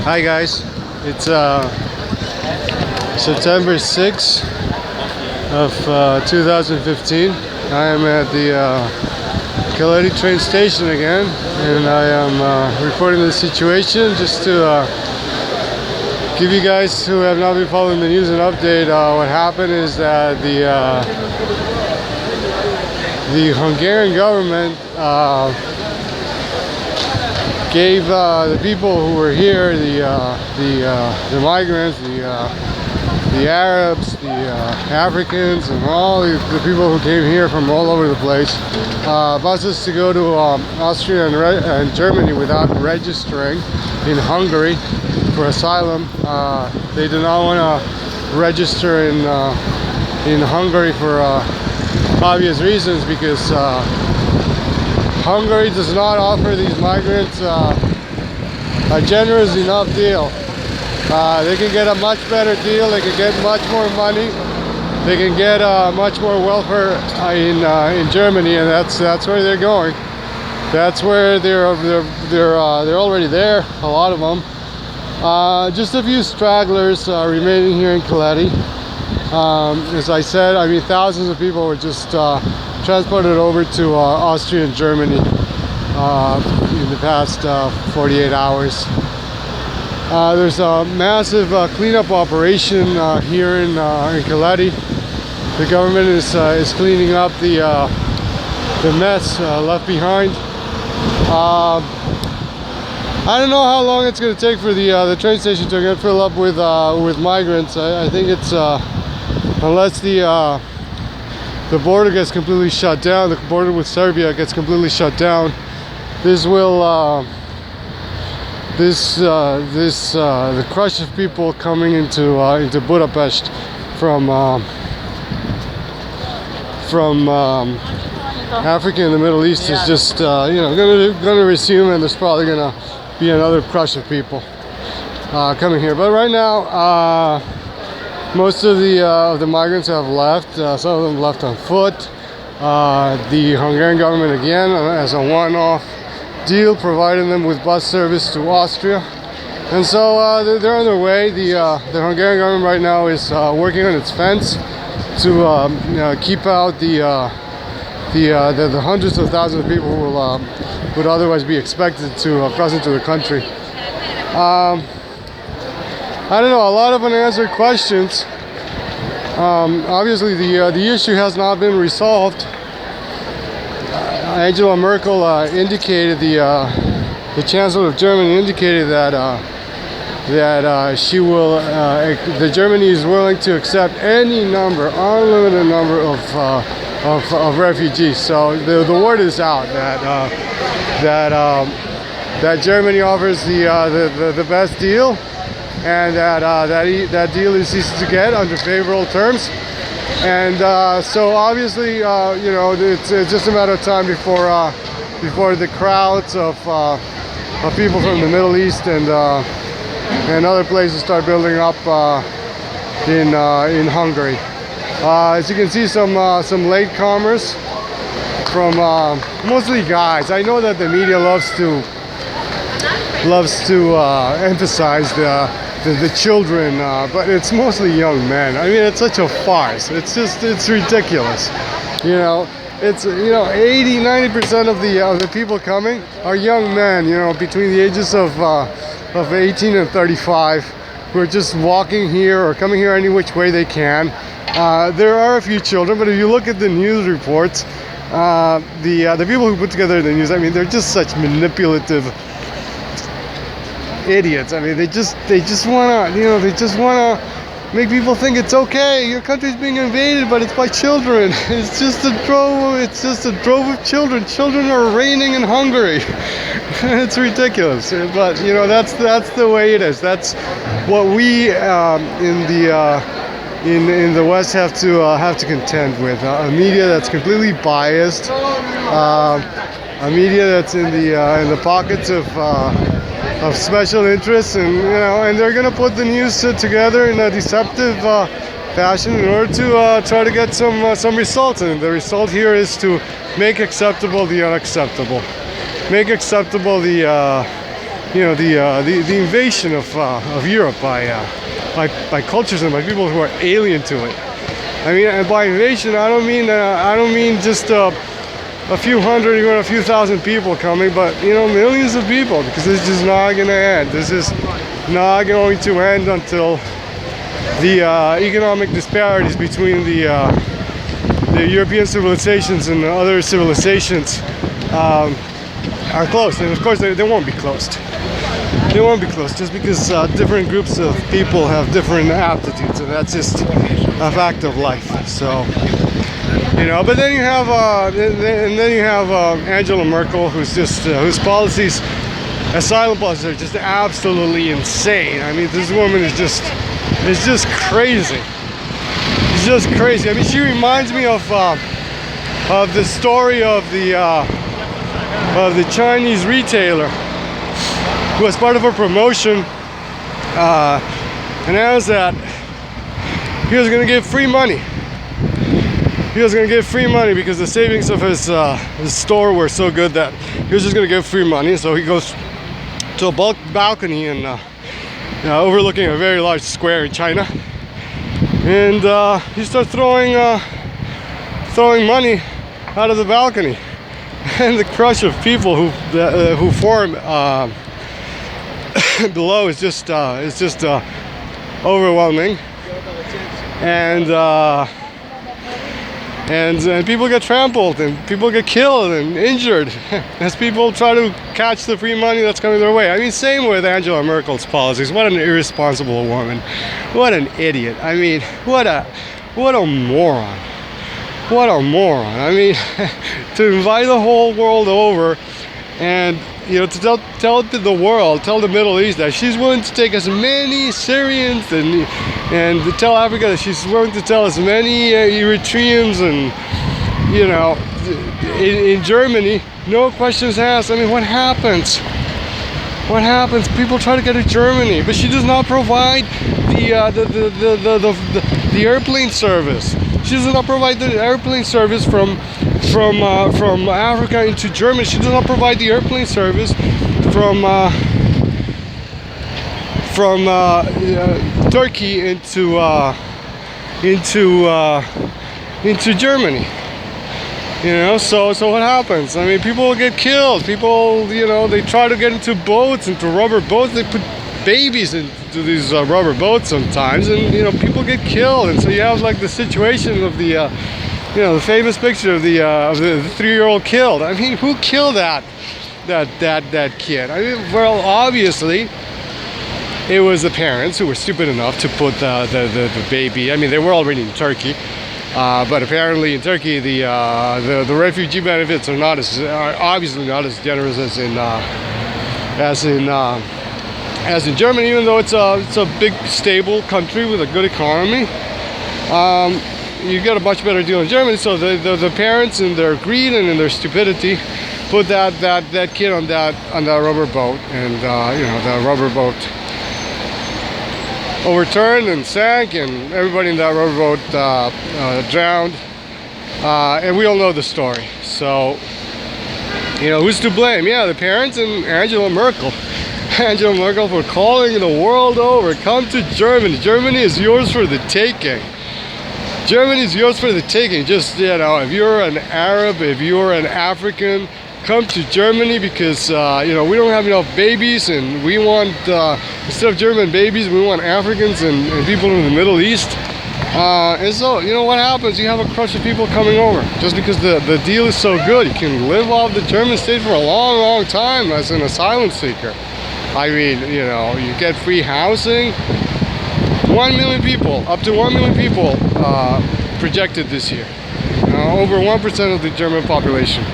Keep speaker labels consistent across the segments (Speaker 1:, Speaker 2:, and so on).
Speaker 1: Hi guys, it's September 6th of 2015. I am at the Keleti train station again, and I am reporting the situation just to give you guys who have not been following the news an update. What happened is that the Hungarian government gave the people who were here, the migrants, the Arabs, the Africans, and all the people who came here from all over the place, buses to go to Austria and Germany without registering in Hungary for asylum. They do not want to register in Hungary for obvious reasons, because Hungary does not offer these migrants a generous enough deal. They can get a much better deal. They can get much more money. They can get much more welfare in Germany, and that's where they're going. That's where they're already there. A lot of them. Just a few stragglers remaining here in Keleti. As I said, I mean, thousands of people were just transported over to Austria and Germany in the past 48 hours. There's a massive cleanup operation here in Keleti. The government is cleaning up the mess left behind. I don't know how long it's going to take for the train station to get filled up with migrants. I think it's unless the border gets completely shut down, the border with Serbia gets completely shut down, this will the crush of people coming into Budapest from Africa and the Middle East is just gonna resume, and there's probably gonna be another crush of people coming here. But right now, most of the migrants have left. Some of them left on foot. The Hungarian government again, as a one-off deal, providing them with bus service to Austria, and so they're on their way. The Hungarian government right now is working on its fence to keep out the hundreds of thousands of people who would otherwise be expected to cross into the country. I don't know, a lot of unanswered questions. Obviously, the issue has not been resolved. Angela Merkel indicated, the Chancellor of Germany indicated that she will, that Germany is willing to accept any number, unlimited number of refugees. So the word is out that Germany offers the best deal, and that deal is easy to get under favorable terms. And so obviously, it's just a matter of time before the crowds of people from the Middle East and other places start building up in Hungary. As you can see, some latecomers from mostly guys. I know that the media loves to emphasize the children, but it's mostly young men. I mean, it's such a farce. It's ridiculous. It's 80-90% of the people coming are young men, between the ages of 18 and 35, who are just walking here or coming here any which way they can. There are a few children, but if you look at the news reports, the people who put together the news, I mean, they're just such manipulative idiots. I mean, they just wanna make people think it's okay. Your country's being invaded, but it's by children. It's just a drove of children. Children are reigning in Hungary. It's ridiculous. But that's the way it is. That's what we in the West have to contend with. A media that's completely biased. A media that's in the pockets of special interests, and they're gonna put the news together in a deceptive fashion in order to try to get some results. And the result here is to make acceptable the unacceptable, make acceptable the the invasion of Europe by cultures and by people who are alien to it. I mean, and by invasion, I don't mean just a few hundred, even a few thousand people coming, but millions of people, because this is just not going to end. This is not going to end until the economic disparities between the European civilizations and the other civilizations are closed. And of course, they won't be closed. They won't be closed just because different groups of people have different aptitudes, and that's just a fact of life. So, but then you have Angela Merkel, whose policies, asylum policies, are just absolutely insane. I mean, this woman is just crazy. It's just crazy. I mean, she reminds me of the story of the Chinese retailer who, as part of a promotion, announced that he was going to give free money. He was going to give free money because the savings of his store were so good that he was just going to give free money. So he goes to a balcony and overlooking a very large square in China, and he starts throwing money out of the balcony, and the crush of people who form below is just overwhelming, and people get trampled and people get killed and injured as people try to catch the free money that's coming their way. I mean, same with Angela Merkel's policies. What an irresponsible woman. What an idiot. I mean, what a moron. What a moron. I mean, to invite the whole world over and to tell the world, tell the Middle East that she's willing to take as many Syrians and to tell Africa that she's willing to tell as many Eritreans and in Germany, no questions asked. I mean, what happens? What happens? People try to get to Germany, but she does not provide the airplane service. She does not provide the airplane service from Africa into Germany. She does not provide the airplane service from Turkey into Germany. So what happens? I mean, people get killed. People, they try to get into boats, into rubber boats. They put babies into these rubber boats sometimes, and people get killed. And so you have like the situation of the the famous picture of the 3-year-old killed. I mean, who killed that kid? I mean, well, obviously it was the parents who were stupid enough to put the baby. I mean, they were already in Turkey, but apparently in Turkey the refugee benefits are obviously not as generous as in Germany, even though it's a big, stable country with a good economy. You get a much better deal in Germany. So the parents, in their greed and in their stupidity, put that kid on that rubber boat, and the rubber boat overturned and sank, and everybody in that rubber boat drowned. And we all know the story. So who's to blame? Yeah, the parents and Angela Merkel. Angela Merkel for calling the world over. Come to Germany. Germany is yours for the taking. Germany is yours for the taking. Just, if you're an Arab, if you're an African, come to Germany, because, we don't have enough babies, and we want, instead of German babies, we want Africans and people in the Middle East. And so, what happens? You have a crush of people coming over just because the deal is so good. You can live off the German state for a long, long time as an asylum seeker. I mean, you get free housing. 1 million people, up to 1 million people projected this year. Over 1% of the German population.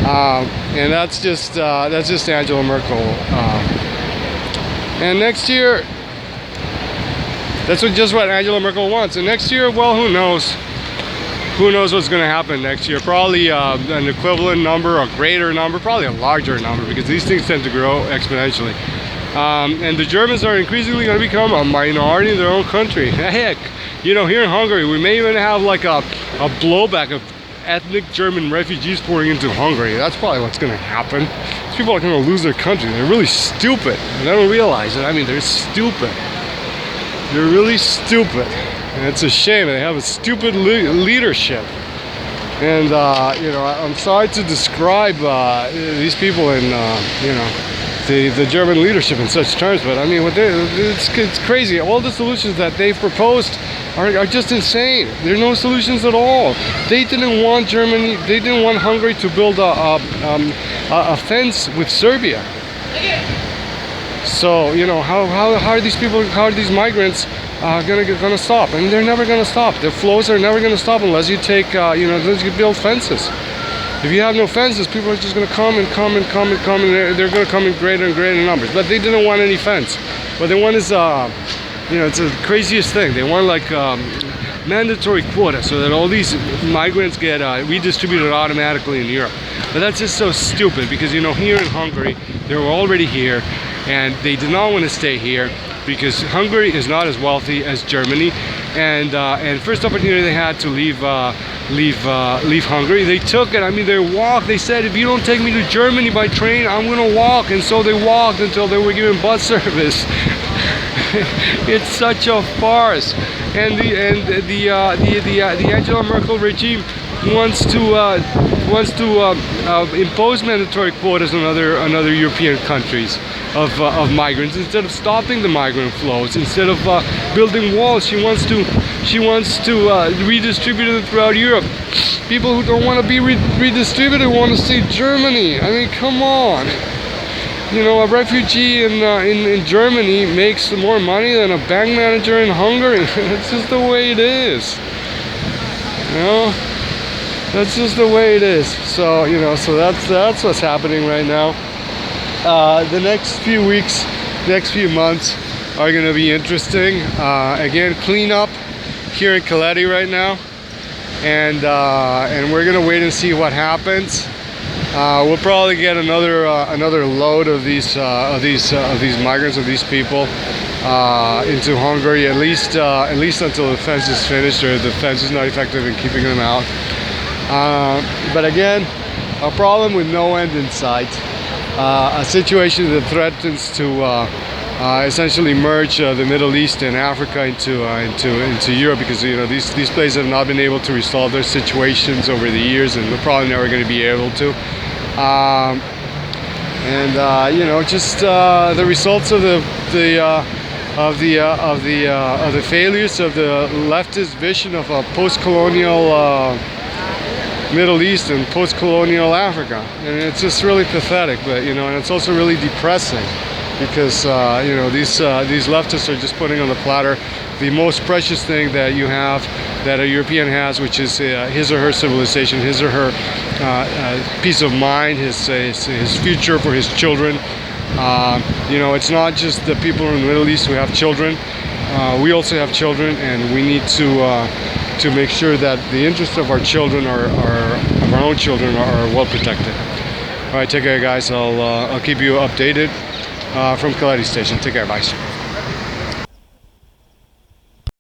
Speaker 1: And that's just Angela Merkel. And next year, that's just what Angela Merkel wants. And next year, well, who knows? Who knows what's going to happen next year? Probably an equivalent number, a greater number, probably a larger number, because these things tend to grow exponentially. And the Germans are increasingly going to become a minority in their own country. Heck, here in Hungary, we may even have like a blowback of ethnic German refugees pouring into Hungary. That's probably what's going to happen. It's people are going to lose their country. They're really stupid. And they don't realize it. I mean, they're stupid. They're really stupid. And it's a shame. They have a stupid leadership. And, you know, I'm sorry to describe these people in, you know, the German leadership in such terms, but I mean, it's crazy. All the solutions that they've proposed are just insane. There are no solutions at all. They didn't want Germany, they didn't want Hungary to build a fence with Serbia. So, you know, how are these people, how are these migrants gonna stop? And they're never gonna stop. The flows are never gonna stop unless you take, you know, unless you build fences. If you have no fences, people are just going to come and come and come and come, and they're going to come in greater and greater numbers. But they didn't want any fence. What they want is, you know, it's the craziest thing. They want like mandatory quota so that all these migrants get redistributed automatically in Europe. But that's just so stupid because, you know, here in Hungary, they were already here, and they did not want to stay here because Hungary is not as wealthy as Germany. And first opportunity they had to leave Hungary, they took it. I mean, they walked. They said, if you don't take me to Germany by train, I'm gonna walk. And so they walked until they were given bus service. It's such a farce. And the Angela Merkel regime wants to impose mandatory quotas on other European countries of migrants instead of stopping the migrant flows. Instead of building walls, she wants to redistribute it throughout Europe. People who don't want to be redistributed want to stay Germany. I mean, come on. You know, a refugee in Germany makes more money than a bank manager in Hungary. That's just the way it is. You know, that's just the way it is. So, you know, so that's what's happening right now. The next few weeks, next few months are going to be interesting. Again, clean up here in Keleti right now, and we're going to wait and see what happens. We'll probably get another load of these migrants, of these people, into Hungary, at least until the fence is finished or the fence is not effective in keeping them out. But again, a problem with no end in sight. A situation that threatens to essentially merge the Middle East and Africa into Europe, because, you know, these places have not been able to resolve their situations over the years, and they're probably never going to be able to. You know, just the results of the failures of the leftist vision of a post-colonial Middle East and post-colonial Africa, and it's just really pathetic. But, you know, and it's also really depressing because you know, these leftists are just putting on the platter the most precious thing that you have, that a European has, which is his or her civilization, his or her peace of mind, his future for his children. You know, it's not just the people in the Middle East who have children. We also have children, and we need to make sure that the interests of our children, of our own children, are well protected. All right, take care, guys. I'll keep you updated from Keleti Station. Take care, bye.